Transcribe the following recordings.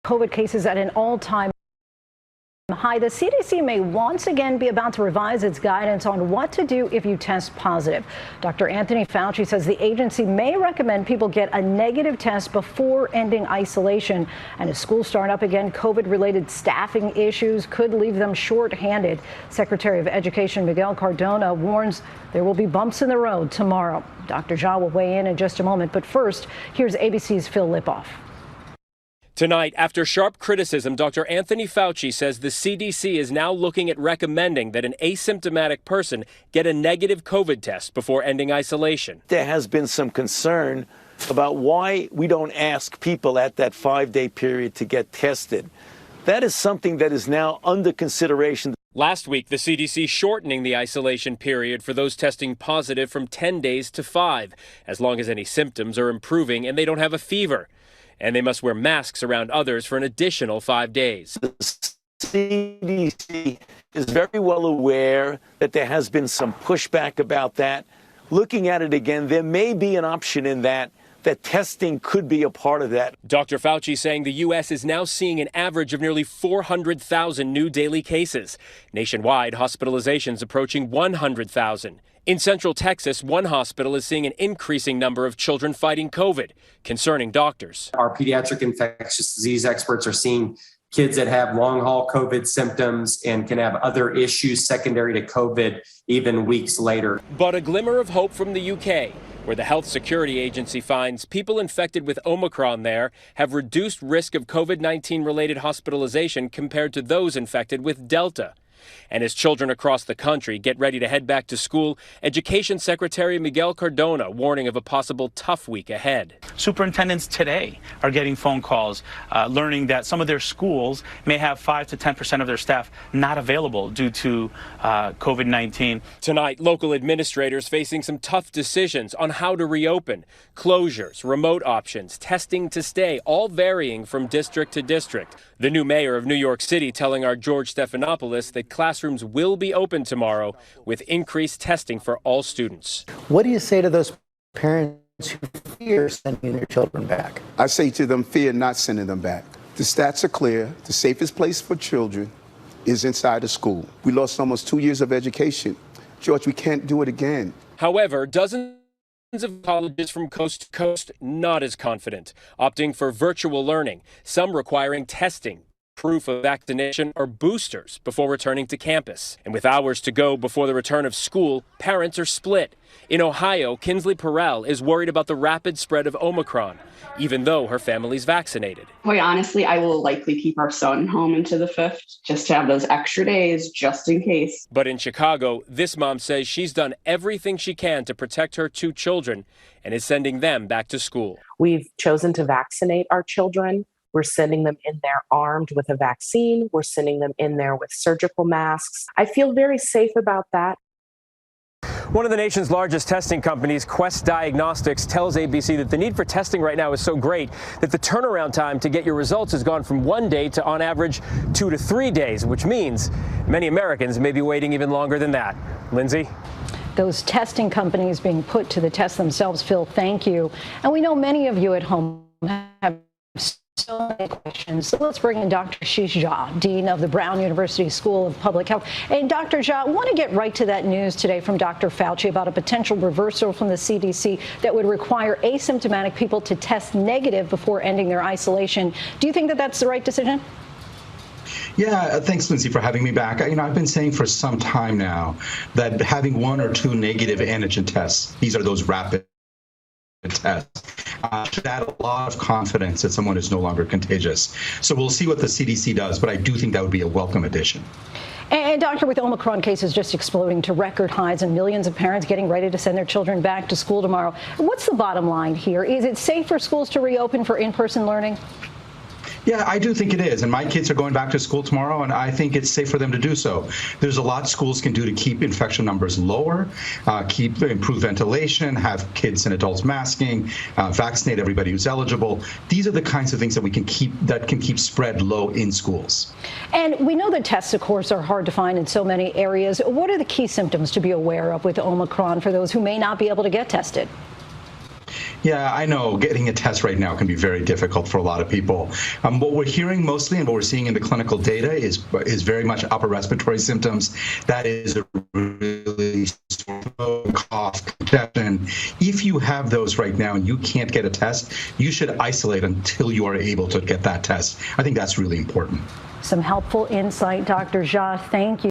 COVID cases at an all-time high. The CDC may once again be about to revise its guidance on what to do if you test positive. Dr. Anthony Fauci says the agency may recommend people get a negative test before ending isolation. And as schools start up again, COVID-related staffing issues could leave them short-handed. Secretary of Education Miguel Cardona warns there will be bumps in the road tomorrow. Dr. Jha will weigh in just a moment. But first, here's ABC's Phil Lipoff. Tonight, after sharp criticism, Dr. Anthony Fauci says the CDC is now looking at recommending that an asymptomatic person get a negative COVID test before ending isolation. There has been some concern about why we don't ask people at that 5-day period to get tested. That is something that is now under consideration. Last week, the CDC shortening the isolation period for those testing positive from 10 days to 5, as long as any symptoms are improving and they don't have a fever. And they must wear masks around others for an additional 5 days. The CDC is very well aware that there has been some pushback about that. Looking at it again, there may be an option in that testing could be a part of that. Dr. Fauci saying the U.S. is now seeing an average of nearly 400,000 new daily cases. Nationwide, hospitalizations approaching 100,000. In Central Texas, one hospital is seeing an increasing number of children fighting COVID, concerning doctors. Our pediatric infectious disease experts are seeing kids that have long-haul COVID symptoms and can have other issues secondary to COVID even weeks later. But a glimmer of hope from the UK, where the Health Security Agency finds people infected with Omicron there have reduced risk of COVID-19 related hospitalization compared to those infected with Delta. And as children across the country get ready to head back to school, Education Secretary Miguel Cardona warning of a possible tough week ahead. Superintendents today are getting phone calls learning that some of their schools may have 5 to 10% of their staff not available due to COVID-19. Tonight, local administrators facing some tough decisions on how to reopen. Closures, remote options, testing to stay, all varying from district to district. The new mayor of New York City telling our George Stephanopoulos that classrooms will be open tomorrow with increased testing for all students. What do you say to those parents who fear sending their children back? I say to them, fear not sending them back. The stats are clear. The safest place for children is inside a school. We lost almost 2 years of education. George, we can't do it again. However, dozens of colleges from coast to coast not as confident, opting for virtual learning, some requiring testing, proof of vaccination, or boosters before returning to campus. And with hours to go before the return of school, parents are split. In Ohio, Kinsley Perrell is worried about the rapid spread of Omicron, even though her family's vaccinated. Quite honestly, I will likely keep our son home into the 5th just to have those extra days just in case. But in Chicago, this mom says she's done everything she can to protect her 2 children and is sending them back to school. We've chosen to vaccinate our children. We're sending them in there armed with a vaccine. We're sending them in there with surgical masks. I feel very safe about that. One of the nation's largest testing companies, Quest Diagnostics, tells ABC that the need for testing right now is so great that the turnaround time to get your results has gone from 1 day to, on average, 2 to 3 days, which means many Americans may be waiting even longer than that. Lindsay? Those testing companies being put to the test themselves, Phil, thank you. And we know many of you at home have so many questions. So let's bring in Dr. Ashish Jha, Dean of the Brown University School of Public Health. And Dr. Jha, I want to get right to that news today from Dr. Fauci about a potential reversal from the CDC that would require asymptomatic people to test negative before ending their isolation. Do you think that that's the right decision? Yeah, thanks, Lindsay, for having me back. I've been saying for some time now that having 1 or 2 negative antigen tests, these are those rapid tests, should add a lot of confidence that someone is no longer contagious. So we'll see what the CDC does, but I do think that would be a welcome addition. And doctor, with Omicron cases just exploding to record highs and millions of parents getting ready to send their children back to school tomorrow, what's the bottom line here? Is it safe for schools to reopen for in-person learning? Yeah, I do think it is. And my kids are going back to school tomorrow, and I think it's safe for them to do so. There's a lot schools can do to keep infection numbers lower, improve ventilation, have kids and adults masking, vaccinate everybody who's eligible. These are the kinds of things that we can keep spread low in schools. And we know that tests, of course, are hard to find in so many areas. What are the key symptoms to be aware of with Omicron for those who may not be able to get tested? Yeah, I know getting a test right now can be very difficult for a lot of people. What we're hearing mostly and what we're seeing in the clinical data is very much upper respiratory symptoms. That is a really sore cough, congestion. If you have those right now and you can't get a test, you should isolate until you are able to get that test. I think that's really important. Some helpful insight, Dr. Jha. Thank you.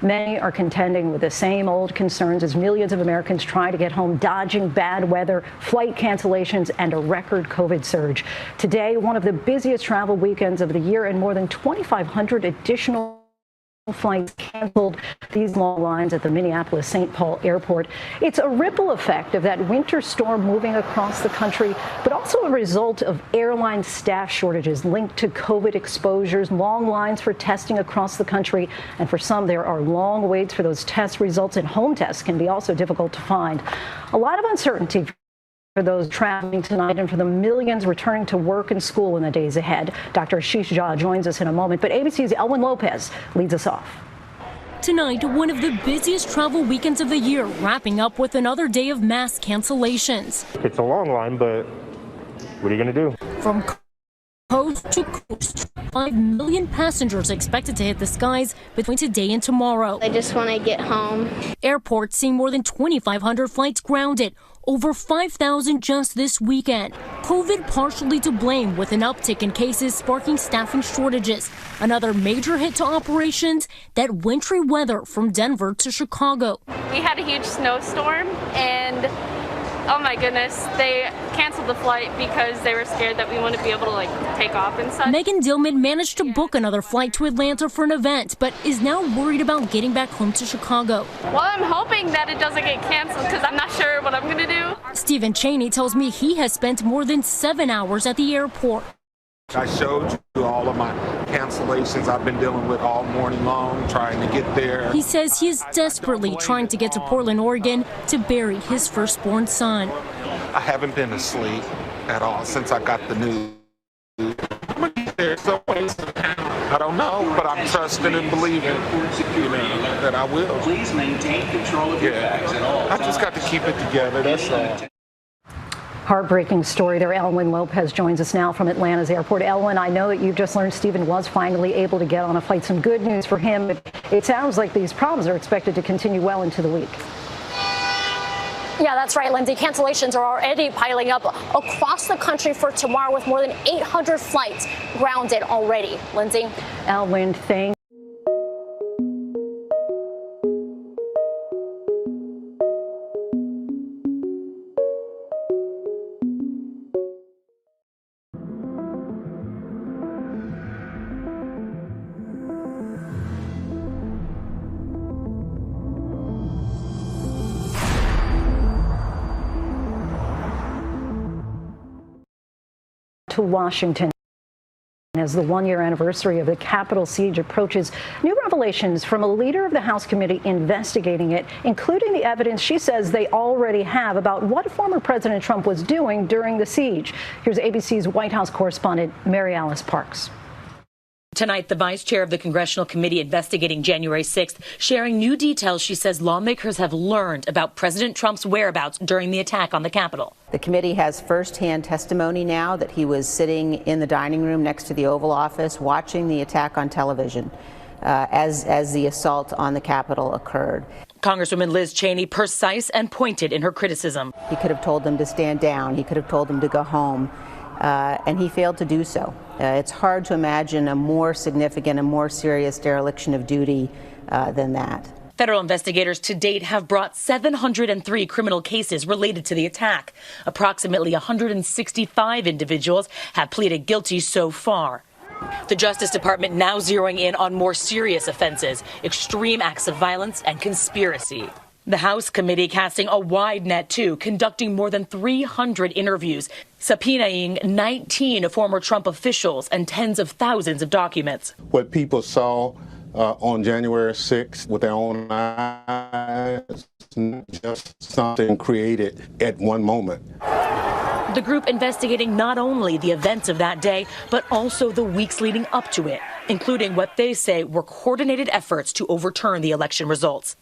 Many are contending with the same old concerns as millions of Americans try to get home, dodging bad weather, flight cancellations, and a record COVID surge. Today, one of the busiest travel weekends of the year, and more than 2,500 additional flights canceled. These long lines at the Minneapolis-St. Paul airport. It's a ripple effect of that winter storm moving across the country, but also a result of airline staff shortages linked to COVID exposures, long lines for testing across the country, and for some there are long waits for those test results, and home tests can be also difficult to find. A lot of uncertainty for those traveling tonight and for the millions returning to work and school in the days ahead. Dr. Ashish Jha joins us in a moment, but ABC's Elwyn Lopez leads us off. Tonight, one of the busiest travel weekends of the year, wrapping up with another day of mass cancellations. It's a long line, but what are you going to do? From coast to coast, 5 million passengers expected to hit the skies between today and tomorrow. I just want to get home. Airports seeing more than 2,500 flights grounded, over 5,000 just this weekend. COVID partially to blame, with an uptick in cases sparking staffing shortages. Another major hit to operations, that wintry weather from Denver to Chicago. We had a huge snowstorm, and oh my goodness, they canceled the flight because they were scared that we wouldn't be able to take off and such. Megan Dillman managed to book another flight to Atlanta for an event, but is now worried about getting back home to Chicago. Well, I'm hoping that it doesn't get canceled because I'm not sure what I'm going to do. Stephen Cheney tells me he has spent more than 7 hours at the airport. I showed you all of my cancellations I've been dealing with all morning long, trying to get there. He says he is desperately trying to get to Portland, Oregon to bury his firstborn son. I haven't been asleep at all since I got the news. I'm going to get there some way, somehow. I don't know, but I'm trusting and believing, that I will. Please maintain control of your bags at all times. I just got to keep it together, that's all. Heartbreaking story there. Elwyn Lopez joins us now from Atlanta's airport. Elwyn, I know that you've just learned Stephen was finally able to get on a flight. Some good news for him, but it sounds like these problems are expected to continue well into the week. Yeah, that's right, Lindsay. Cancellations are already piling up across the country for tomorrow, with more than 800 flights grounded already. Lindsay? Elwyn, thank to Washington. As the one-year anniversary of the Capitol siege approaches, new revelations from a leader of the House committee investigating it, including the evidence she says they already have about what former President Trump was doing during the siege. Here's ABC's White House correspondent, Mary Alice Parks. Tonight, the vice chair of the congressional committee investigating January 6th, sharing new details she says lawmakers have learned about President Trump's whereabouts during the attack on the Capitol. The committee has firsthand testimony now that he was sitting in the dining room next to the Oval Office watching the attack on television as the assault on the Capitol occurred. Congresswoman Liz Cheney precise and pointed in her criticism. He could have told them to stand down. He could have told them to go home. And he failed to do so. It's hard to imagine a more significant and more serious dereliction of duty than that. Federal investigators to date have brought 703 criminal cases related to the attack. Approximately 165 individuals have pleaded guilty so far. The Justice Department now zeroing in on more serious offenses, extreme acts of violence, and conspiracy. The House committee casting a wide net, too, conducting more than 300 interviews, subpoenaing 19 former Trump officials and tens of thousands of documents. What people saw on January 6th with their own eyes, just something created at one moment. The group investigating not only the events of that day, but also the weeks leading up to it, including what they say were coordinated efforts to overturn the election results.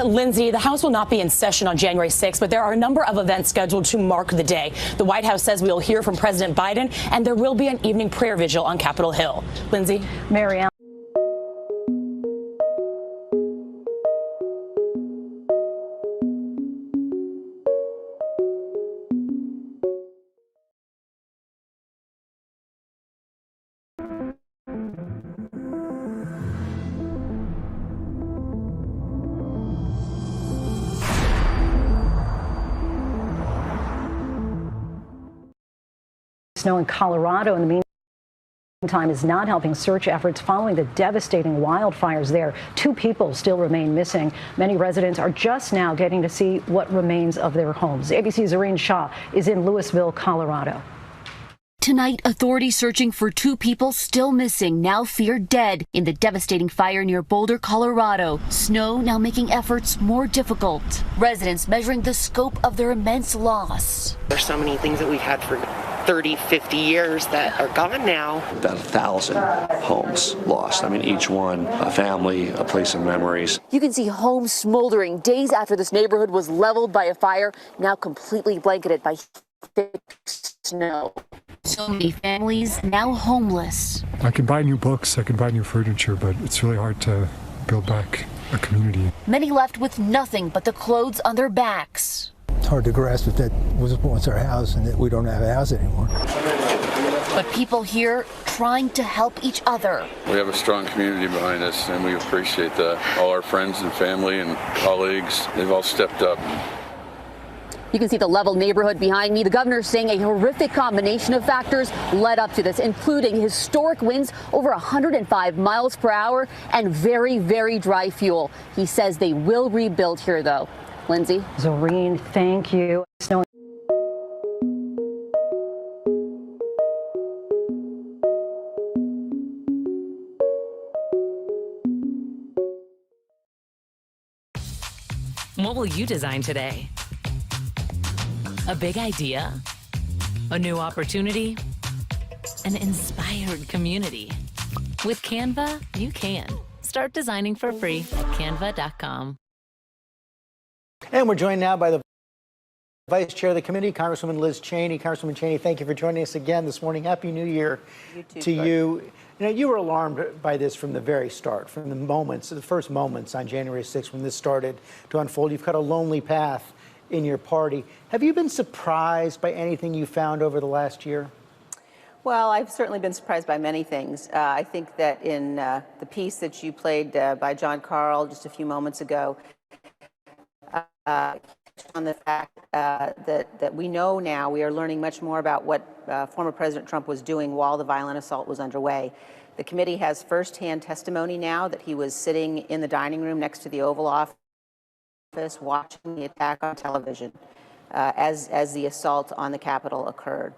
Lindsay, the House will not be in session on January 6th, but there are a number of events scheduled to mark the day. The White House says we'll hear from President Biden, and there will be an evening prayer vigil on Capitol Hill. Lindsay? Mary Ellen. Snow in Colorado in the meantime is not helping search efforts following the devastating wildfires there. 2 people still remain missing. Many residents are just now getting to see what remains of their homes. ABC's Zareen Shah is in Louisville, Colorado. Tonight, authorities searching for 2 people still missing, now feared dead in the devastating fire near Boulder, Colorado. Snow now making efforts more difficult. Residents measuring the scope of their immense loss. There's so many things that we've had for 30, 50 years that are gone now. About 1,000 homes lost. I mean, each one a family, a place of memories. You can see homes smoldering days after this neighborhood was leveled by a fire, now completely blanketed by thick snow. So many families now homeless. I can buy new books, I can buy new furniture, but it's really hard to build back a community. Many left with nothing but the clothes on their backs. It's hard to grasp that that was once our house and that we don't have a house anymore. But people here trying to help each other. We have a strong community behind us, and we appreciate that. All our friends and family and colleagues, they've all stepped up. You can see the level neighborhood behind me. The governor saying a horrific combination of factors led up to this, including historic winds over 105 miles per hour and very, very dry fuel. He says they will rebuild here, though. Lindsay? Zoreen, thank you. Snow What will you design today? A big idea? A new opportunity? An inspired community? With Canva, you can. Start designing for free at canva.com. And we're joined now by the Vice Chair of the committee, Congresswoman Liz Cheney. Congresswoman Cheney, thank you for joining us again this morning. Happy New Year to you. You know, you were alarmed by this from the very start, from the first moments on January 6th when this started to unfold. You've cut a lonely path in your party. Have you been surprised by anything you found over the last year? Well, I've certainly been surprised by many things. I think that in the piece that you played by John Carl just a few moments ago, on the fact that we know now, we are learning much more about what former President Trump was doing while the violent assault was underway. The committee has firsthand testimony now that he was sitting in the dining room next to the Oval Office watching the attack on television as the assault on the Capitol occurred.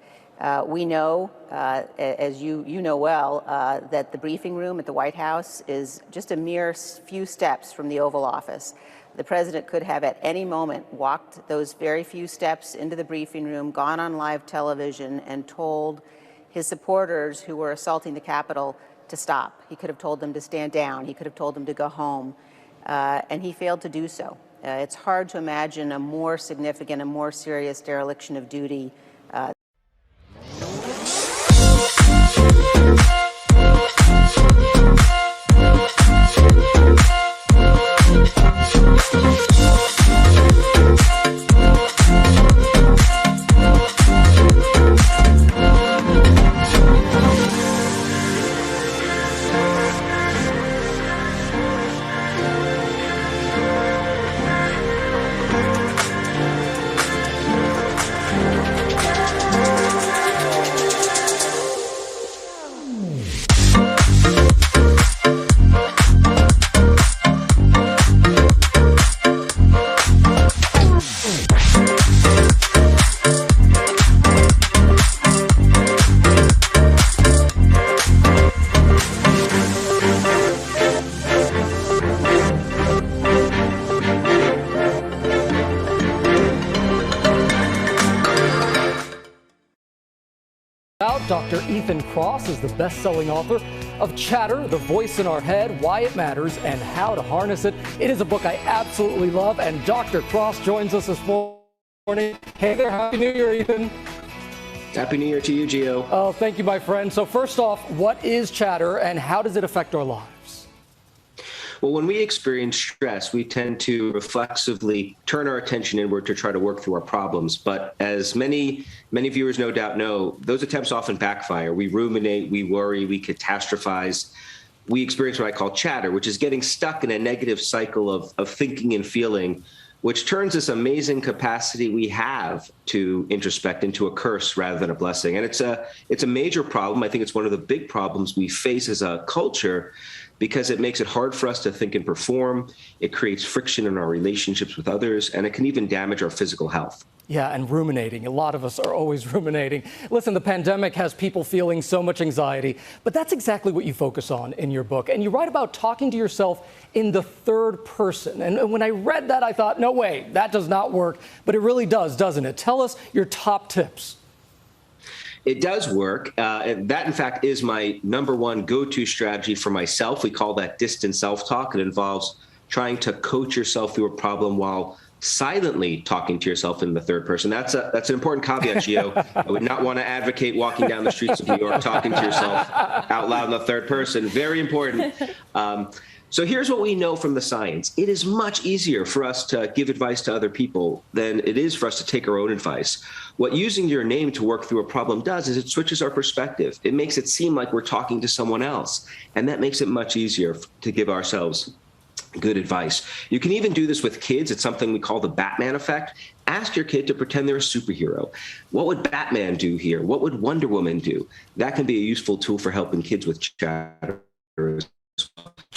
We know, as you know well, that the briefing room at the White House is just a mere few steps from the Oval Office. The president could have at any moment walked those very few steps into the briefing room, gone on live television, and told his supporters who were assaulting the Capitol to stop. He could have told them to stand down. He could have told them to go home. And he failed to do so. It's hard to imagine a more significant, a more serious dereliction of duty. Dr. Ethan Kross is the best-selling author of Chatter, The Voice in Our Head, Why It Matters, and How to Harness It. It is a book I absolutely love, and Dr. Kross joins us this morning. Hey there, Happy New Year, Ethan. Happy New Year to you, Gio. Oh, thank you, my friend. So first off, what is Chatter, and how does it affect our lives? Well, when we experience stress, we tend to reflexively turn our attention inward to try to work through our problems. But as many viewers no doubt know, those attempts often backfire. We ruminate, we worry, we catastrophize. We experience what I call chatter, which is getting stuck in a negative cycle of thinking and feeling, which turns this amazing capacity we have to introspect into a curse rather than a blessing. And it's a major problem. I think it's one of the big problems we face as a culture, because it makes it hard for us to think and perform. It creates friction in our relationships with others, and it can even damage our physical health. Yeah, and ruminating. A lot of us are always ruminating. Listen, the pandemic has people feeling so much anxiety, but that's exactly what you focus on in your book. And you write about talking to yourself in the third person. And when I read that, I thought, no way, that does not work. But it really does, doesn't it? Tell us your top tips. It does work. And that, in fact, is my number one go-to strategy for myself. We call that distant self-talk. It involves trying to coach yourself through a problem while silently talking to yourself in the third person. That's an important caveat, Gio. I would not want to advocate walking down the streets of New York talking to yourself out loud in the third person. Very important. So here's what we know from the science. It is much easier for us to give advice to other people than it is for us to take our own advice. What using your name to work through a problem does is it switches our perspective. It makes it seem like we're talking to someone else. And that makes it much easier to give ourselves good advice. You can even do this with kids. It's something we call the Batman effect. Ask your kid to pretend they're a superhero. What would Batman do here? What would Wonder Woman do? That can be a useful tool for helping kids with chatter.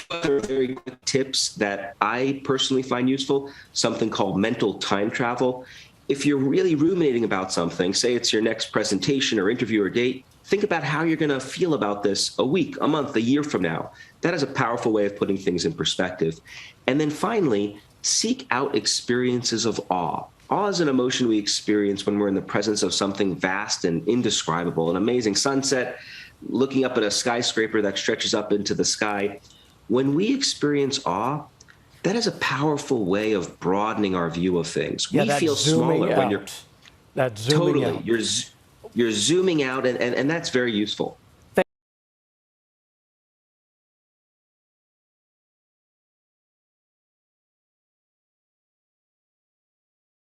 Other very good tips that I personally find useful, something called mental time travel. If you're really ruminating about something, say it's your next presentation or interview or date, think about how you're going to feel about this a week, a month, a year from now. That is a powerful way of putting things in perspective. And then finally, seek out experiences of awe. Awe is an emotion we experience when we're in the presence of something vast and indescribable, an amazing sunset, looking up at a skyscraper that stretches up into the sky. When we experience awe, that is a powerful way of broadening our view of things. Yeah, we feel smaller when you're that zooming totally out. You're zooming out, and that's very useful.